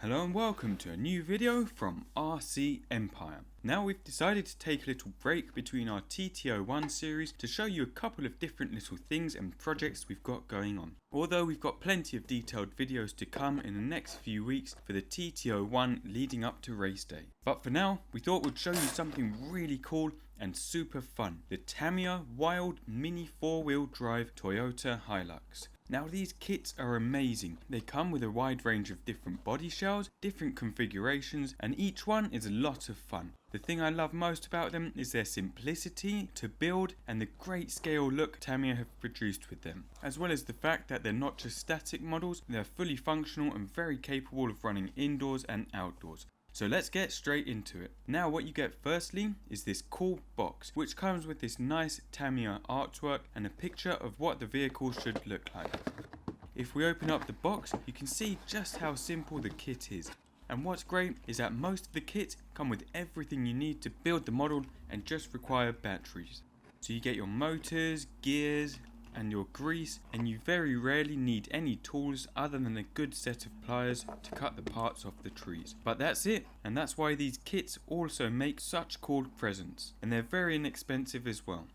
Hello and welcome to a new video from RC Empire. Now we've decided to take a little break between our TT01 series to show you a couple of different little things and projects we've got going on. Although we've got plenty of detailed videos to come in the next few weeks for the TT01 leading up to race day. But for now, we thought we'd show you something really cool and super fun. The Tamiya Wild Mini4WD Toyota Hilux. Now these kits are amazing. They come with a wide range of different body shells, different configurations, and each one is a lot of fun. The thing I love most about them is their simplicity to build and the great scale look Tamiya have produced with them. As well as the fact that they're not just static models, they're fully functional and very capable of running indoors and outdoors. So let's get straight into it. Now what you get firstly is this cool box, which comes with this nice Tamiya artwork and a picture of what the vehicle should look like. If we open up the box, you can see just how simple the kit is. And what's great is that most of the kits come with everything you need to build the model and just require batteries. So you get your motors, gears, and your grease, and you very rarely need any tools other than a good set of pliers to cut the parts off the trees. But that's it, and that's why these kits also make such cool presents, and they're very inexpensive as well.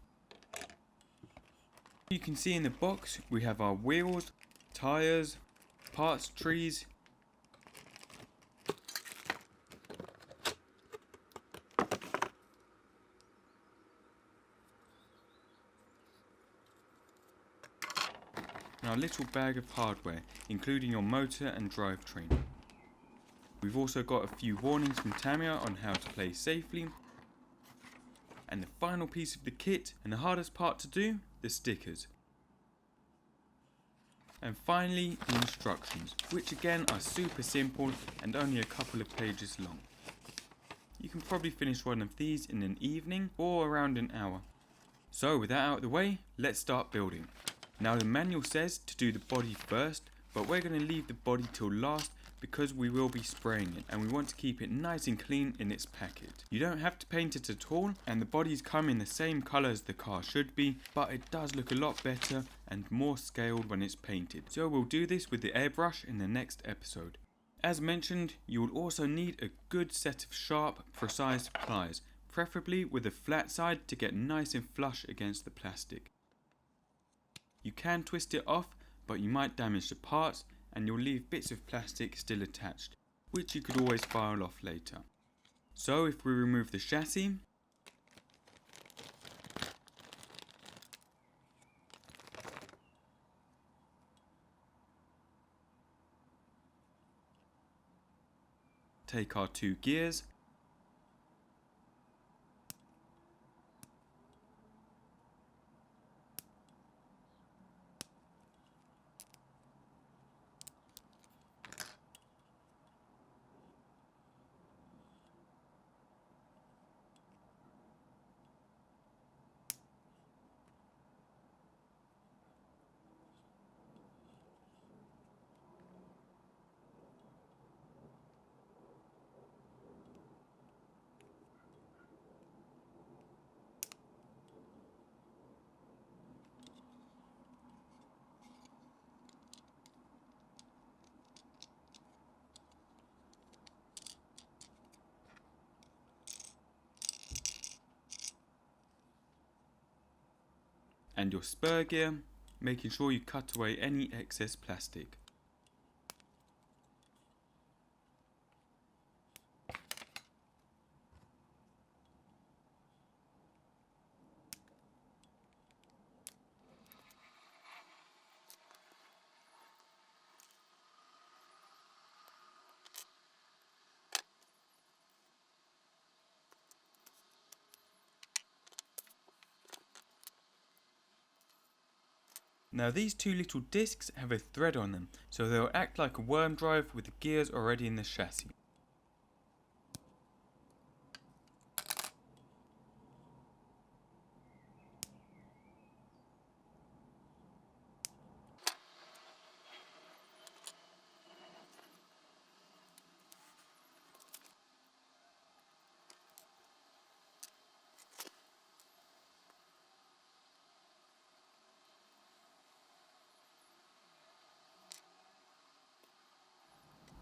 You can see in the box we have our wheels, tires, parts trees, and our little bag of hardware, including your motor and drivetrain. We've also got a few warnings from Tamiya on how to play safely. And the final piece of the kit, and the hardest part to do, the stickers. And finally, the instructions, which again are super simple and only a couple of pages long. You can probably finish one of these in an evening or around an hour. So with that out of the way, let's start building. Now the manual says to do the body first, but we're going to leave the body till last because we will be spraying it and we want to keep it nice and clean in its packet. You don't have to paint it at all, and the bodies come in the same colour as the car should be, but it does look a lot better and more scaled when it's painted. So we'll do this with the airbrush in the next episode. As mentioned, you will also need a good set of sharp, precise pliers, preferably with a flat side to get nice and flush against the plastic. You can twist it off, but you might damage the parts and you'll leave bits of plastic still attached, which you could always file off later. So if we remove the chassis, take our two gears, and your spur gear, making sure you cut away any excess plastic. Now these two little discs have a thread on them, so they'll act like a worm drive with the gears already in the chassis.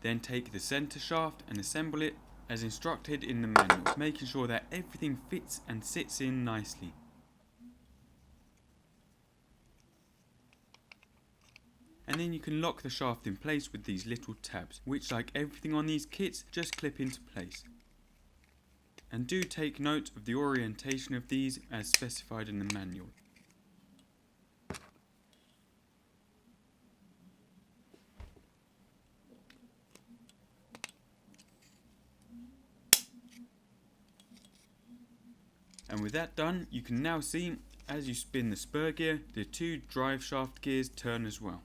Then take the center shaft and assemble it as instructed in the manual, making sure that everything fits and sits in nicely. And then you can lock the shaft in place with these little tabs, which, like everything on these kits, just clip into place. And do take note of the orientation of these as specified in the manual. And with that done, you can now see, as you spin the spur gear, the two drive shaft gears turn as well.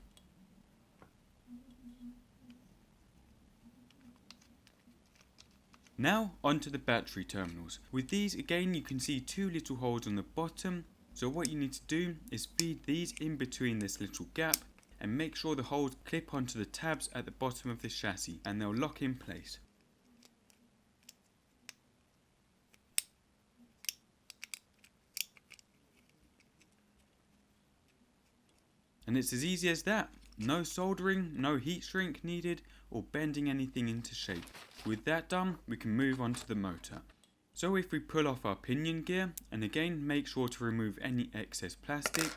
Now onto the battery terminals. With these again you can see two little holes on the bottom, so what you need to do is feed these in between this little gap and make sure the holes clip onto the tabs at the bottom of the chassis and they'll lock in place. And it's as easy as that. No soldering, no heat shrink needed or bending anything into shape. With that done, we can move on to the motor. So if we pull off our pinion gear, and again make sure to remove any excess plastic.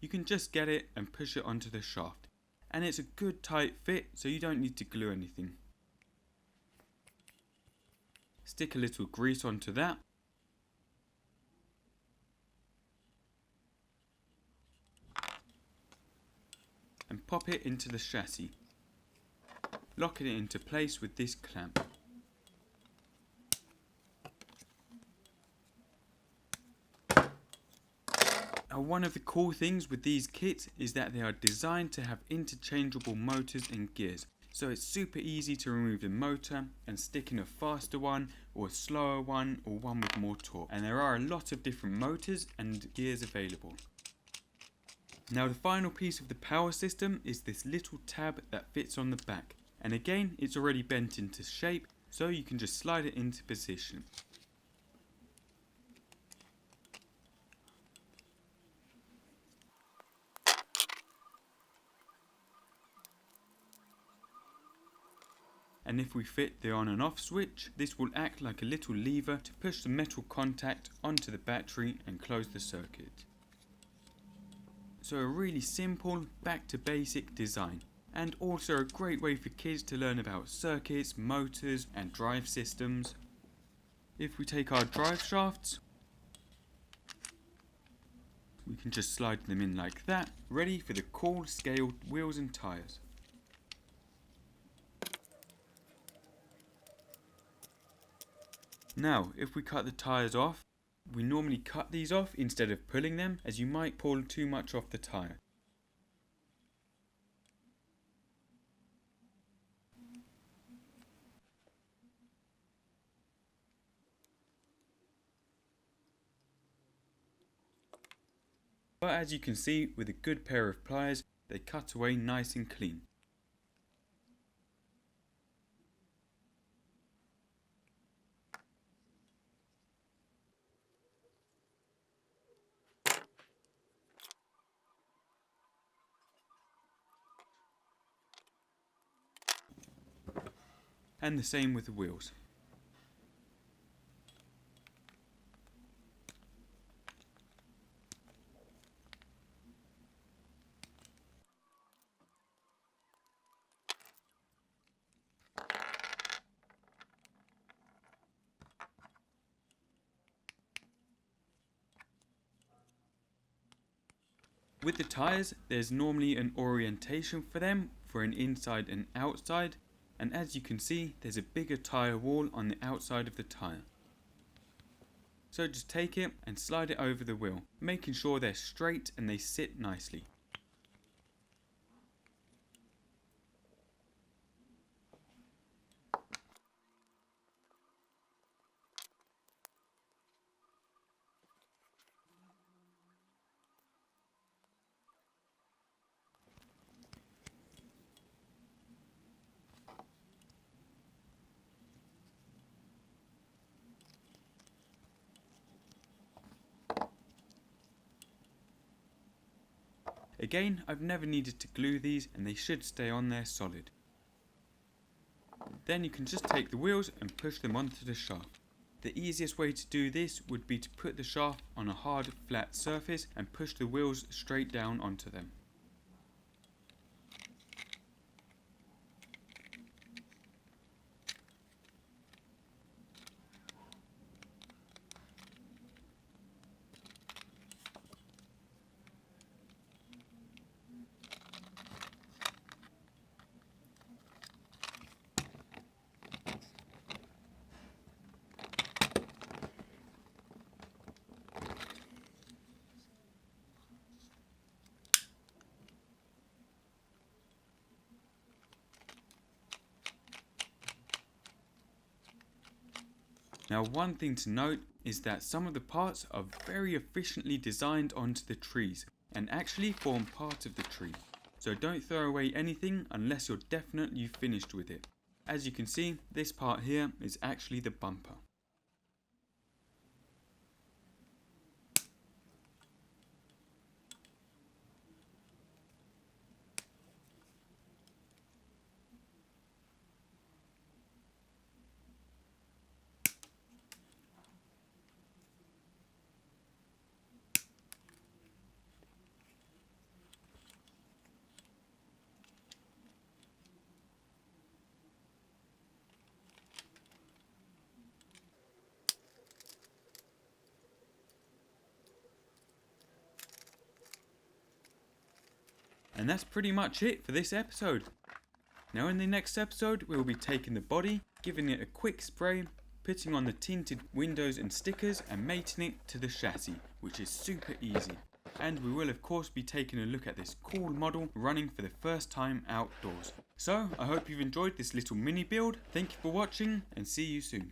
You can just get it and push it onto the shaft. And it's a good tight fit, so you don't need to glue anything. Stick a little grease onto that. And pop it into the chassis, locking it into place with this clamp. Now one of the cool things with these kits is that they are designed to have interchangeable motors and gears, so it's super easy to remove the motor and stick in a faster one or a slower one or one with more torque, and there are a lot of different motors and gears available. Now the final piece of the power system is this little tab that fits on the back, and again it's already bent into shape, so you can just slide it into position. And if we fit the on and off switch, this will act like a little lever to push the metal contact onto the battery and close the circuit. So a really simple, back to basic design, and also a great way for kids to learn about circuits, motors and drive systems. If we take our drive shafts, we can just slide them in like that, ready for the cool scaled wheels and tyres. Now, if we cut the tyres off, we normally cut these off instead of pulling them, as you might pull too much off the tyre. But as you can see, with a good pair of pliers, they cut away nice and clean. And the same with the wheels. With the tyres, there's normally an orientation for them, for an inside and outside, and as you can see, there's a bigger tyre wall on the outside of the tyre. So just take it and slide it over the wheel, making sure they're straight and they sit nicely. Again, I've never needed to glue these and they should stay on there solid. Then you can just take the wheels and push them onto the shaft. The easiest way to do this would be to put the shaft on a hard flat surface and push the wheels straight down onto them. Now one thing to note is that some of the parts are very efficiently designed onto the trees and actually form part of the tree. So don't throw away anything unless you're definite you've finished with it. As you can see, this part here is actually the bumper. And that's pretty much it for this episode. Now in the next episode we will be taking the body, giving it a quick spray, putting on the tinted windows and stickers and mating it to the chassis, which is super easy. And we will of course be taking a look at this cool model running for the first time outdoors. So I hope you've enjoyed this little mini build. Thank you for watching and see you soon.